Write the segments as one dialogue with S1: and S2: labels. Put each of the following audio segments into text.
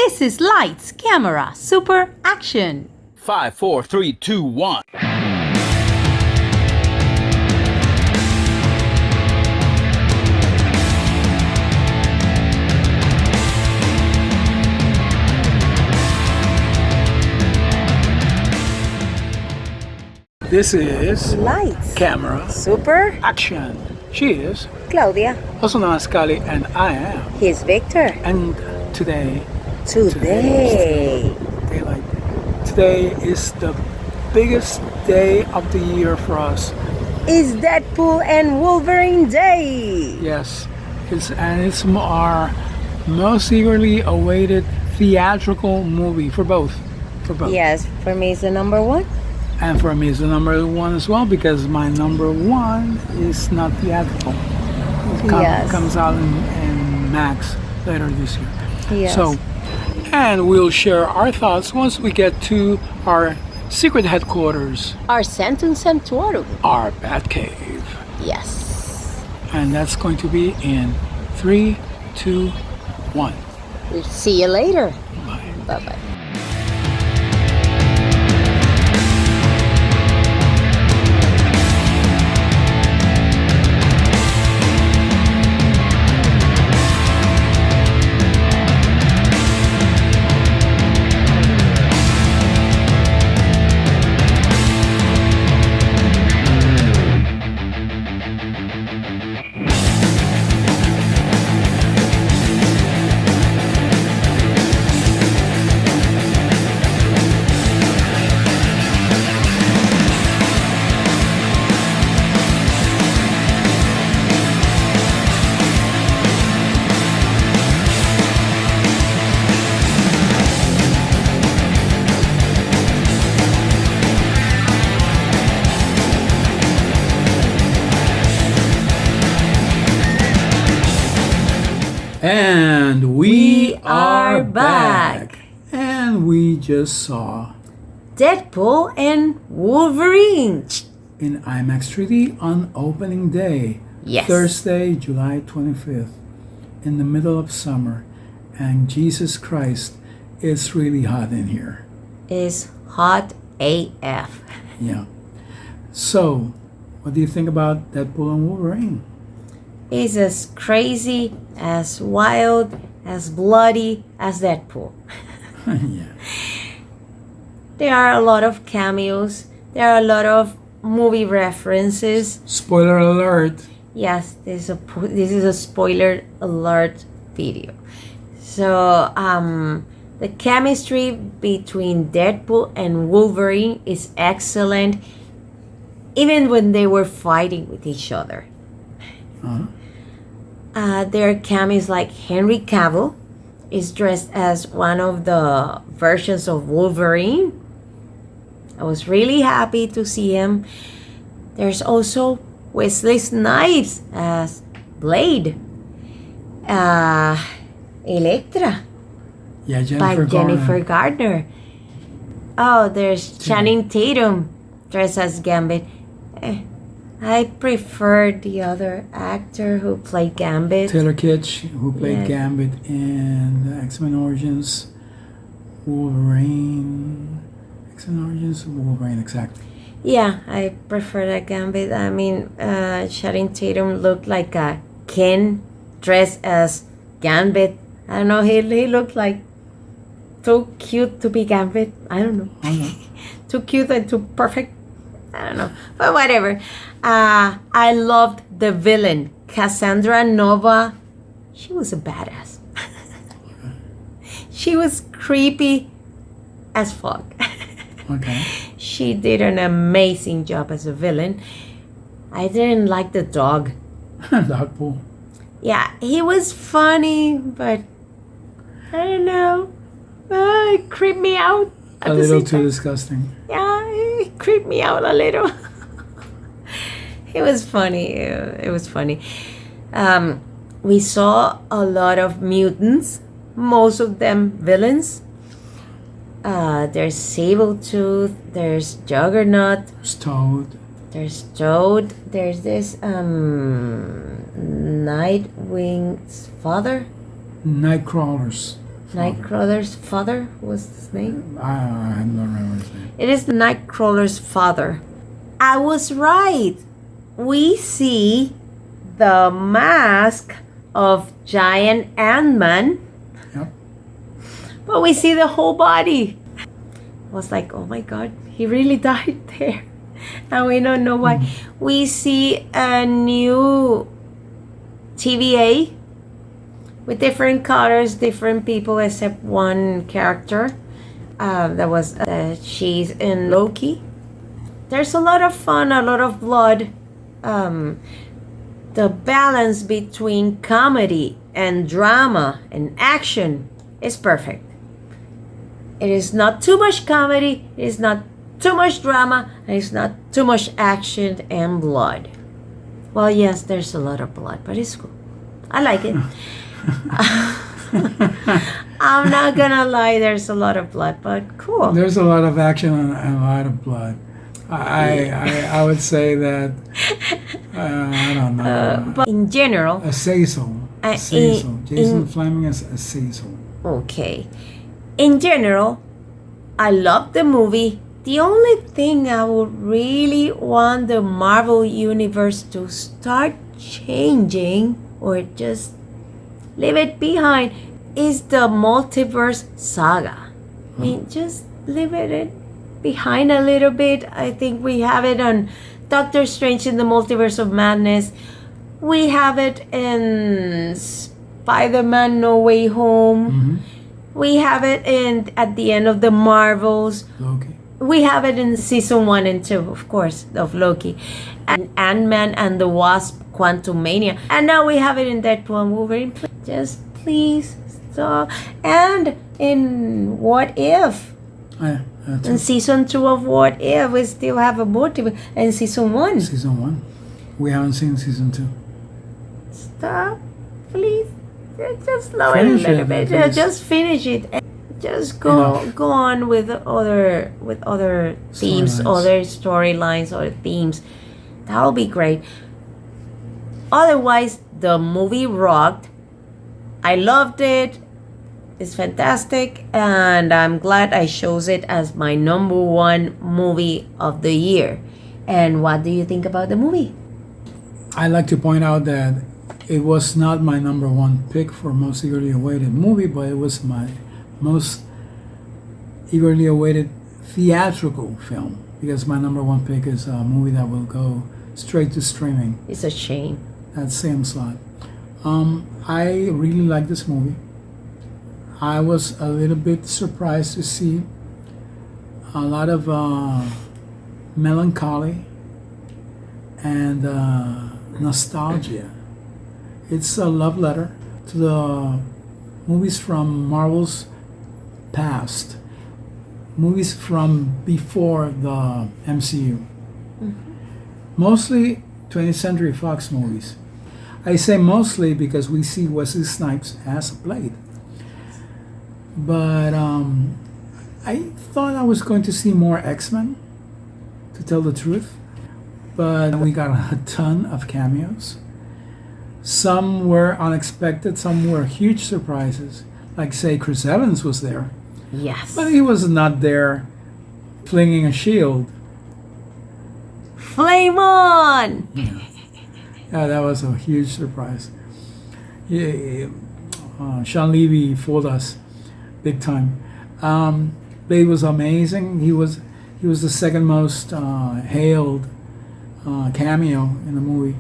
S1: This is Lights, Camera, Super Action.
S2: 5, 4, 3, 2, 1.
S3: This is
S4: Lights,
S3: Camera,
S4: Super,
S3: Action. She is
S4: Claudia,
S3: also known as Cali, and I am.
S4: here's Victor.
S3: And today daylight. Today is the biggest day of the year for us.
S4: Is Deadpool and Wolverine Day.
S3: Yes, it's our most eagerly awaited theatrical movie for both.
S4: Yes, for me it's the number one.
S3: And for me, it's the number one as well, because my number one is not theatrical. It comes out in Max later this year.
S4: Yes.
S3: So, and we'll share our thoughts once we get to our secret headquarters,
S4: Our Santum Santorum.
S3: our Batcave.
S4: Yes.
S3: And that's going to be in 3, 2, 1.
S4: We'll see you later.
S3: Bye.
S4: Bye-bye.
S3: And we are
S4: back.
S3: back. And we just saw
S4: Deadpool and Wolverine.
S3: in IMAX 3D on opening day,
S4: Yes.
S3: Thursday, July 25th, in the middle of summer. And Jesus Christ, it's really hot in here.
S4: Is hot AF.
S3: Yeah. So, what do you think about Deadpool and Wolverine?
S4: Is as crazy, as wild, as bloody as Deadpool.
S3: Yeah.
S4: There are a lot of cameos. There are a lot of movie references.
S3: Spoiler alert.
S4: Yes, this is a spoiler alert video. So, the chemistry between Deadpool and Wolverine is excellent, even when they were fighting with each other. There are cameos like Henry Cavill is dressed as one of the versions of Wolverine. I was really happy to see him. There's also Wesley Snipes as Blade. Elektra
S3: Yeah,
S4: by
S3: Jennifer
S4: Jennifer
S3: Garner.
S4: Gardner. Oh, there's Channing Tatum dressed as Gambit. I prefer the other actor who played Gambit.
S3: Taylor Kitsch, who played
S4: Yeah.
S3: Gambit in the X-Men Origins. Wolverine. X-Men Origins? Wolverine, exactly.
S4: Yeah, I prefer that Gambit. I mean, Channing Tatum looked like a Ken dressed as Gambit. I don't know, he looked like too cute to be Gambit. I don't know. Too cute and too perfect. I don't know. But whatever. I loved the villain, Cassandra Nova. She was a badass. She was creepy as fuck.
S3: Okay.
S4: She did an amazing job as a villain. I didn't like the dog.
S3: Deadpool.
S4: Yeah, he was funny, but I don't know. It creeped me out. At
S3: A
S4: the
S3: little
S4: same
S3: too
S4: time.
S3: disgusting.
S4: Yeah, it creeped me out a little. It was funny. It was funny. We saw a lot of mutants, most of them villains. There's Sabretooth, there's Juggernaut,
S3: There's Toad.
S4: there's Toad, there's this Nightwing's father.
S3: Nightcrawler's
S4: Nightcrawler's father was his name?
S3: I don't remember his name.
S4: It is Nightcrawler's father. I was right. We see the mask of giant Ant-Man,
S3: Yep.
S4: but we see the whole body. I was like, oh my God, he really died there. And we don't know why. We see a new TVA with different colors, different people except one character. She's in Loki. There's a lot of fun, a lot of blood. The balance between comedy and drama and action is perfect. It is not too much comedy, it is not too much drama, and it's not too much action and blood. Well, yes, there's a lot of blood, but it's cool. I like it. I'm not gonna lie, there's a lot of blood, but cool.
S3: There's a lot of action and a lot of blood. I would say that I don't know.
S4: But in general,
S3: a say-so. Jason Fleming is a say-so.
S4: Okay. In general, I love the movie. The only thing I would really want the Marvel Universe to start changing or just leave it behind is the multiverse saga. I mean, just leave it behind a little bit. I think we have it on Doctor Strange in the Multiverse of Madness. We have it in Spider-Man No Way Home. We have it at the end of the Marvels.
S3: Loki.
S4: We have it in season 1 and 2, of course, of Loki. And Ant-Man and the Wasp, Quantumania. And now we have it in Deadpool and Wolverine. Just please stop. And in What If? In season 2 of What If, we still have a motive. And season 1.
S3: Season 1. We haven't seen season 2.
S4: Stop, please. Just slow it a little bit. Just finish it. And just go on with other themes, other storylines, other themes. That'll be great. Otherwise, the movie rocked. I loved it. It's fantastic, and I'm glad I chose it as my number 1 movie of the year. And what do you think about the movie?
S3: I'd like to point out that it was not my number 1 pick for most eagerly awaited movie, but it was my most eagerly awaited theatrical film, because my number 1 pick is a movie that will go straight to streaming.
S4: It's a shame.
S3: That same slot. I really like this movie. I was a little bit surprised to see a lot of melancholy and nostalgia. It's a love letter to the movies from Marvel's past, movies from before the MCU. Mostly 20th Century Fox movies. I say mostly because we see Wesley Snipes as Blade. But I thought I was going to see more X-Men, to tell the truth. But we got a ton of cameos. Some were unexpected, some were huge surprises. Like, say, Chris Evans was there.
S4: Yes.
S3: But he was not there flinging a shield.
S4: Flame on!
S3: Yeah, that was a huge surprise. Sean Levy fooled us big time. Blade was amazing. He was the second most hailed cameo in the movie.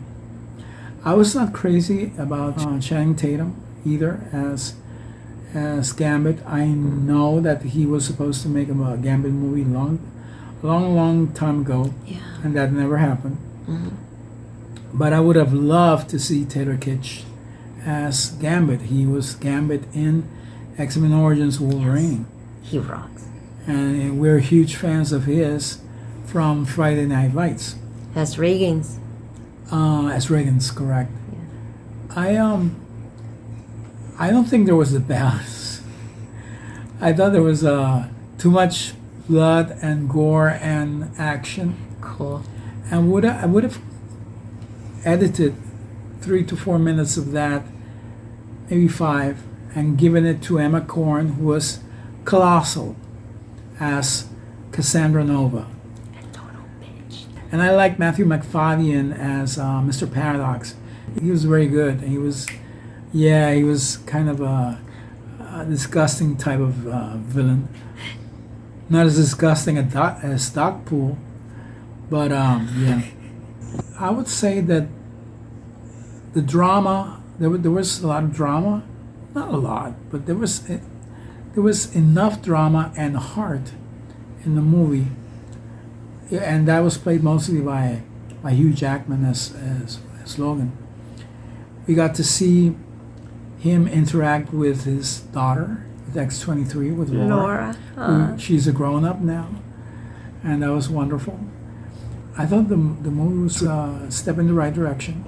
S3: I was not crazy about Channing Tatum either as Gambit. I know that he was supposed to make a Gambit movie long time ago, and that never happened. But I would have loved to see Taylor Kitsch as Gambit. He was Gambit in X-Men Origins Wolverine.
S4: Yes. He rocks.
S3: And we're huge fans of his from Friday Night Lights.
S4: As Regan's.
S3: As Regan's, correct.
S4: Yeah.
S3: I don't think there was a balance. I thought there was too much blood and gore and action.
S4: Cool.
S3: And I would have edited 3 to 4 minutes of that, maybe 5, and given it to Emma Corrin, who was colossal as Cassandra Nova. And I like Matthew McFadden as Mr. Paradox. He was very good. He was kind of a disgusting type of villain. Not as disgusting as Deadpool, but yeah. I would say that the drama, there was a lot of drama. Not a lot, but there was enough drama and heart in the movie. Yeah, and that was played mostly by Hugh Jackman as Logan. We got to see him interact with his daughter, with X-23, with Laura. She's a grown-up now, and that was wonderful. I thought the movie was a step in the right direction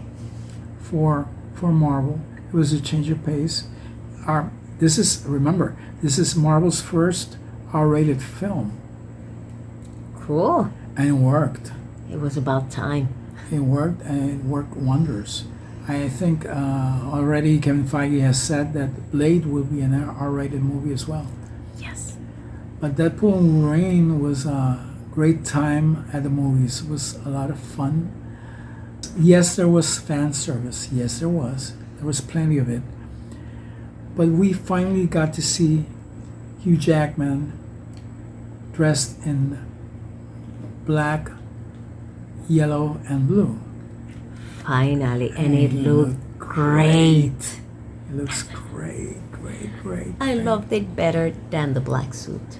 S3: for Marvel. It was a change of pace. This is Marvel's first R-rated film.
S4: Cool.
S3: And it worked.
S4: It was about time.
S3: It worked, and it worked wonders. I think already Kevin Feige has said that Blade will be an R-rated movie as well.
S4: Yes.
S3: But Deadpool and Wolverine was a great time at the movies. It was a lot of fun. Yes, there was fan service. Yes, there was. There was plenty of it. But we finally got to see Hugh Jackman dressed in black, yellow, and blue.
S4: Finally, and it looked great.
S3: It looks great.
S4: I loved it better than the black suit.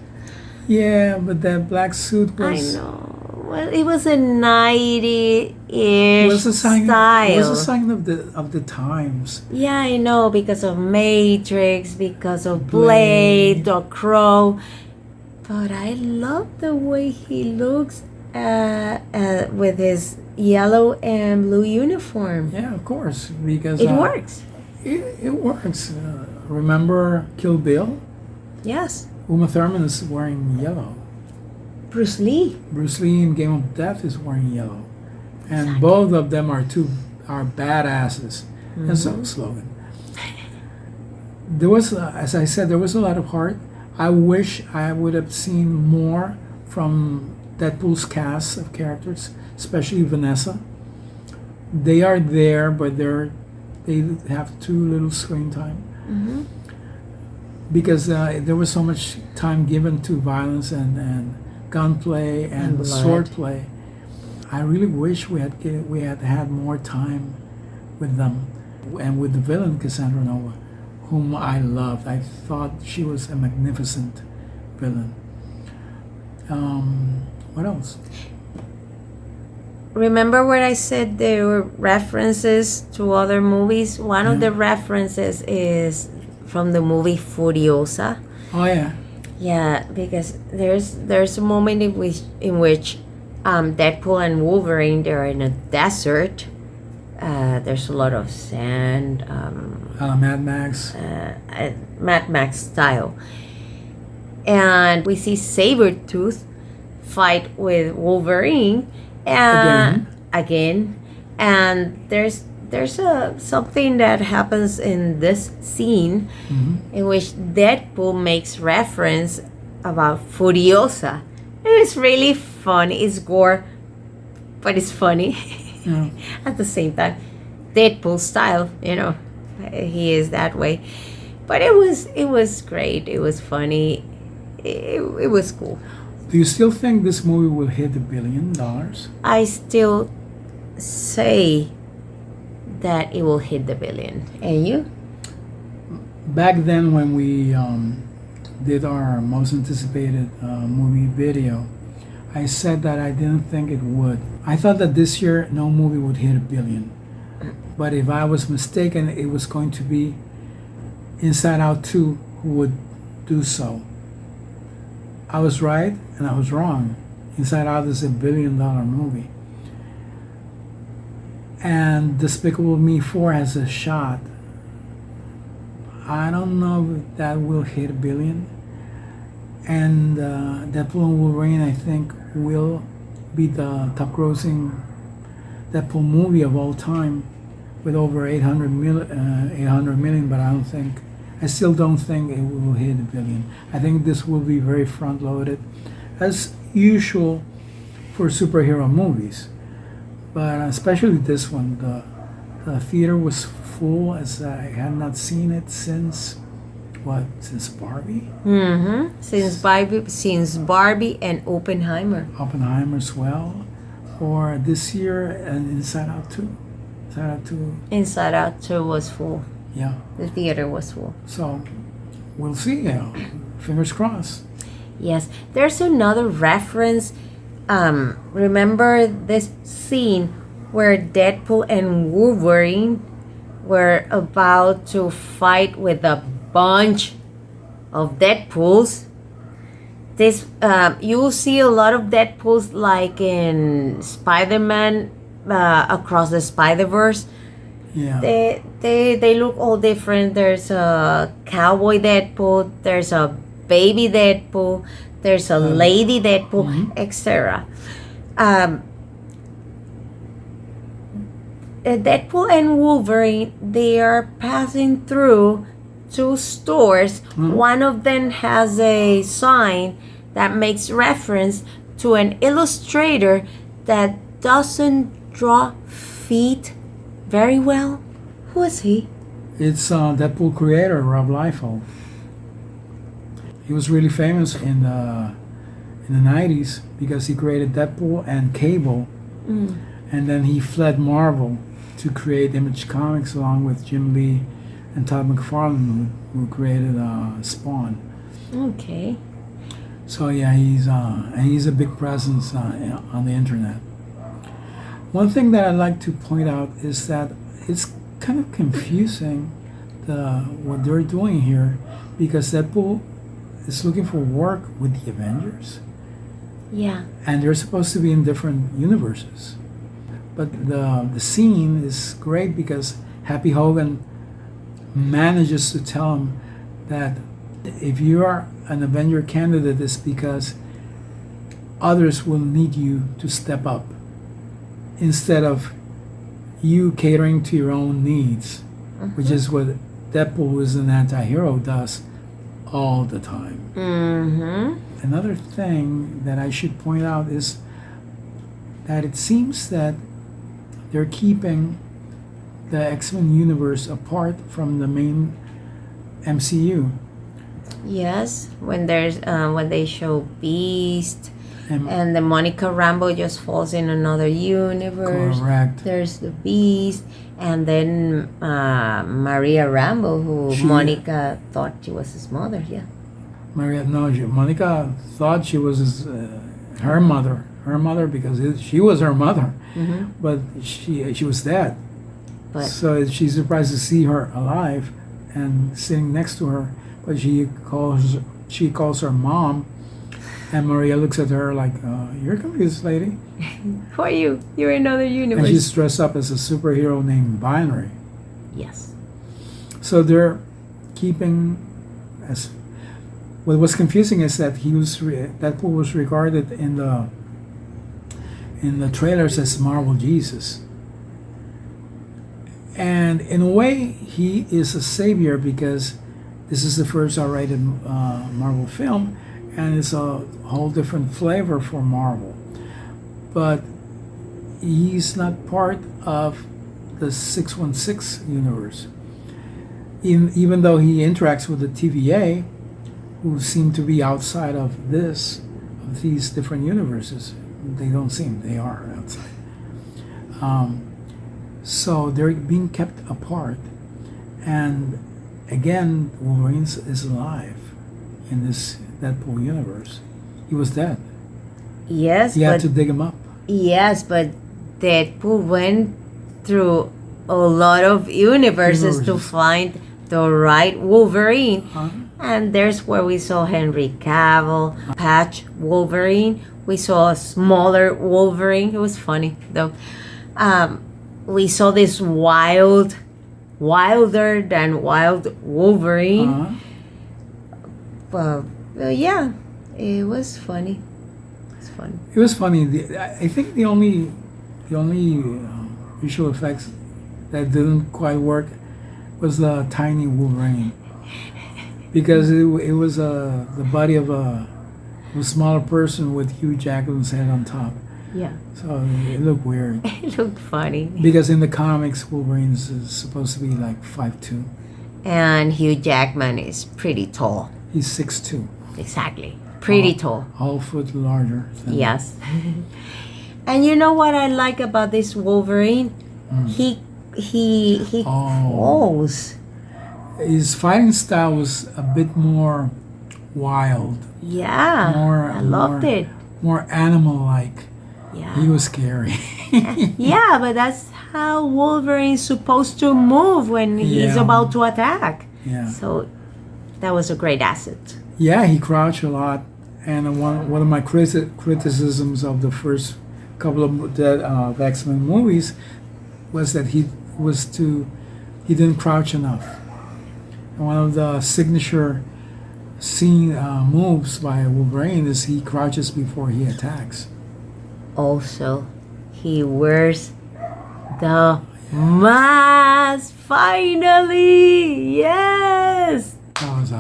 S3: Yeah, but that black suit was...
S4: I know. Well, it was a 90-ish style.
S3: It was a sign of the times.
S4: Yeah, I know, because of Matrix, because of Blade or Crow. But I love the way he looks with his yellow and blue uniform.
S3: Yeah, of course, because
S4: it works.
S3: It works. Remember Kill Bill?
S4: Yes.
S3: Uma Thurman is wearing yellow.
S4: Bruce Lee
S3: in Game of Death is wearing yellow, and both of them are badasses. Mm-hmm. And so is Logan. There was, as I said, there was a lot of heart. I wish I would have seen more from Deadpool's cast of characters, especially Vanessa. They are there, but they have too little screen time.
S4: Mm-hmm.
S3: Because there was so much time given to violence and gunplay and swordplay. I really wish we had more time with them, and with the villain Cassandra Nova, whom I loved. I thought she was a magnificent villain. What else?
S4: Remember what I said there were references to other movies? One of the references is from the movie Furiosa.
S3: Oh yeah.
S4: Yeah, because there's a moment in which Deadpool and Wolverine, they're in a desert. There's a lot of sand.
S3: Mad Max.
S4: Mad Max style. And we see Sabretooth fight with Wolverine again. And there's something that happens in this scene in which Deadpool makes reference about Furiosa. It's really fun. It's gore, but it's funny at the same time. Deadpool style, he is that way. But it was great. It was funny. It was cool.
S3: Do you still think this movie will hit $1 billion?
S4: I still say that it will hit $1 billion. And you?
S3: Back then, when we did our most anticipated movie video, I said that I didn't think it would. I thought that this year no movie would hit $1 billion. But if I was mistaken, it was going to be Inside Out 2 who would do so. I was right and I was wrong. Inside Out is $1 billion movie. And Despicable Me 4 has a shot. I don't know if that will hit $1 billion. And Deadpool and Wolverine, I think, will be the top grossing Deadpool movie of all time with over 800 million, but I don't think I still don't think it will hit $1 billion. I think this will be very front-loaded, as usual for superhero movies. But especially this one, the theater was full, as I had not seen it since Barbie?
S4: Mm-hmm. Since Barbie and Oppenheimer.
S3: Oppenheimer as well. Or this year, and Inside Out 2. Inside Out 2.
S4: Inside Out 2 was full.
S3: Yeah.
S4: The theater was full.
S3: So we'll see. Fingers crossed.
S4: Yes. There's another reference. Remember this scene where Deadpool and Wolverine were about to fight with a bunch of Deadpools? This you'll see a lot of Deadpools like in Spider-Man Across the Spider-Verse.
S3: Yeah.
S4: They look all different. There's a cowboy Deadpool, there's a baby Deadpool, there's a lady Deadpool, etc. Deadpool and Wolverine, they are passing through 2 stores. One of them has a sign that makes reference to an illustrator that doesn't draw feet very well. Who is he?
S3: It's Deadpool creator, Rob Liefeld. He was really famous in the 90s because he created Deadpool and Cable. And then he fled Marvel to create Image Comics along with Jim Lee and Todd McFarlane, who created Spawn.
S4: Okay.
S3: So yeah, he's a big presence on the internet. One thing that I'd like to point out is that it's kind of confusing what they're doing here, because Deadpool is looking for work with the Avengers.
S4: Yeah.
S3: And they're supposed to be in different universes. But the scene is great because Happy Hogan manages to tell him that if you are an Avenger candidate, it's because others will need you to step up instead of you catering to your own needs, which is what Deadpool, who is an anti-hero, does all the time. Another thing that I should point out is that it seems that they're keeping the X-Men universe apart from the main MCU.
S4: Yes, when they show Beast
S3: And-
S4: and the Monica Rambeau just falls in another universe.
S3: Correct.
S4: There's the Beast, and then Maria Rambeau, who Monica thought she was his mother. Yeah.
S3: Monica thought she was her mother because she was her mother, but she was dead.
S4: But
S3: So she's surprised to see her alive and sitting next to her, but she calls her mom, and Maria looks at her like, "You're confused, lady."
S4: who are you? You're in another
S3: And
S4: universe.
S3: she's dressed up as a superhero named Binary.
S4: Yes.
S3: So they're keeping as. What was confusing is that Deadpool was regarded in the trailers as Marvel Jesus. And in a way, he is a savior because this is the first R-rated Marvel film, and it's a whole different flavor for Marvel. But he's not part of the 616 universe. Even though he interacts with the TVA, who seem to be outside of these different universes. They don't seem, they are outside. So they're being kept apart. And again, Wolverine is alive in this Deadpool universe. He was dead.
S4: Yes,
S3: You had
S4: but
S3: to dig him up.
S4: yes, but Deadpool went through a lot of universes to find the right Wolverine. And there's where we saw Henry Cavill, Patch Wolverine. We saw a smaller Wolverine. It was funny though. We saw this wilder than wild Wolverine. Yeah, it was funny. It's fun.
S3: It was funny. I think the only visual effects that didn't quite work was the tiny Wolverine. because it was the body of a smaller person with Hugh Jackman's head on top.
S4: Yeah.
S3: So it looked weird.
S4: It looked funny.
S3: Because in the comics, Wolverine is supposed to be like 5'2".
S4: And Hugh Jackman is pretty tall.
S3: He's 6'2".
S4: Exactly. Pretty tall.
S3: All foot larger.
S4: Yes. And you know what I like about this Wolverine? He crawls.
S3: His fighting style was a bit more wild,
S4: Yeah. I loved it.
S3: more animal-like.
S4: Yeah.
S3: He was scary.
S4: Yeah, but that's how Wolverine's supposed to move when he's
S3: Yeah.
S4: about to attack.
S3: Yeah.
S4: So that was a great asset.
S3: Yeah, he crouched a lot, and one of my criticisms of the first couple of X-Men movies was that he didn't crouch enough. And one of the signature scene moves by Wolverine is he crouches before he attacks.
S4: Also, he wears the mask. Finally, yes.
S3: That was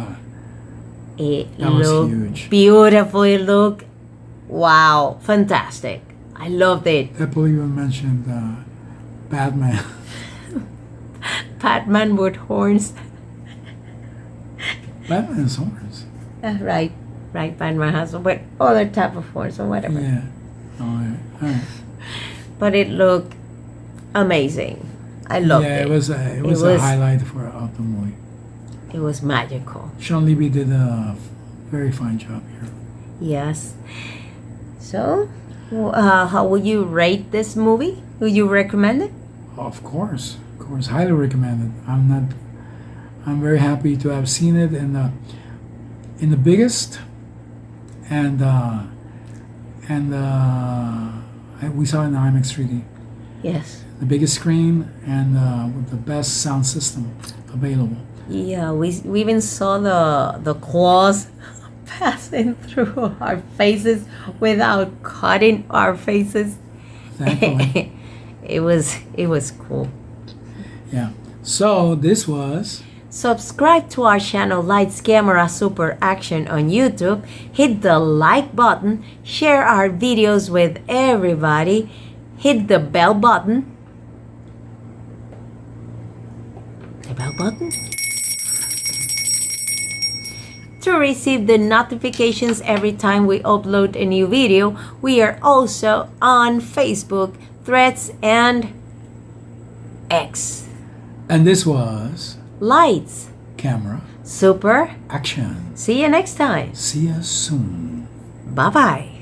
S4: It
S3: That was
S4: looked
S3: huge.
S4: beautiful. It looked wow, fantastic. I loved it.
S3: Deadpool even mentioned Batman.
S4: Batman with horns.
S3: Batman has horns.
S4: Right. Batman has but other type of horns or whatever.
S3: Yeah. All right.
S4: But it looked amazing. I loved
S3: Yeah,
S4: it.
S3: it was a highlight of the movie.
S4: It was magical.
S3: Sean Levy did a very fine job here.
S4: Yes. So, how would you rate this movie? Would you recommend it?
S3: Of course, highly recommended. I'm very happy to have seen it in the biggest, and we saw it in IMAX 3D,
S4: Yes.
S3: the biggest screen, and with the best sound system available.
S4: Yeah, we even saw the claws passing through our faces without cutting our faces.
S3: Thankfully.
S4: It was cool.
S3: Yeah. So this was
S4: Subscribe to our channel Lights Camera Super Action on YouTube. Hit the like button. Share our videos with everybody. Hit the bell button. The bell button? To receive the notifications every time we upload a new video. We are also on Facebook, Threads, and X.
S3: and this was
S4: Lights
S3: Camera
S4: Super.
S3: Action.
S4: See you next time.
S3: See you soon.
S4: Bye-bye.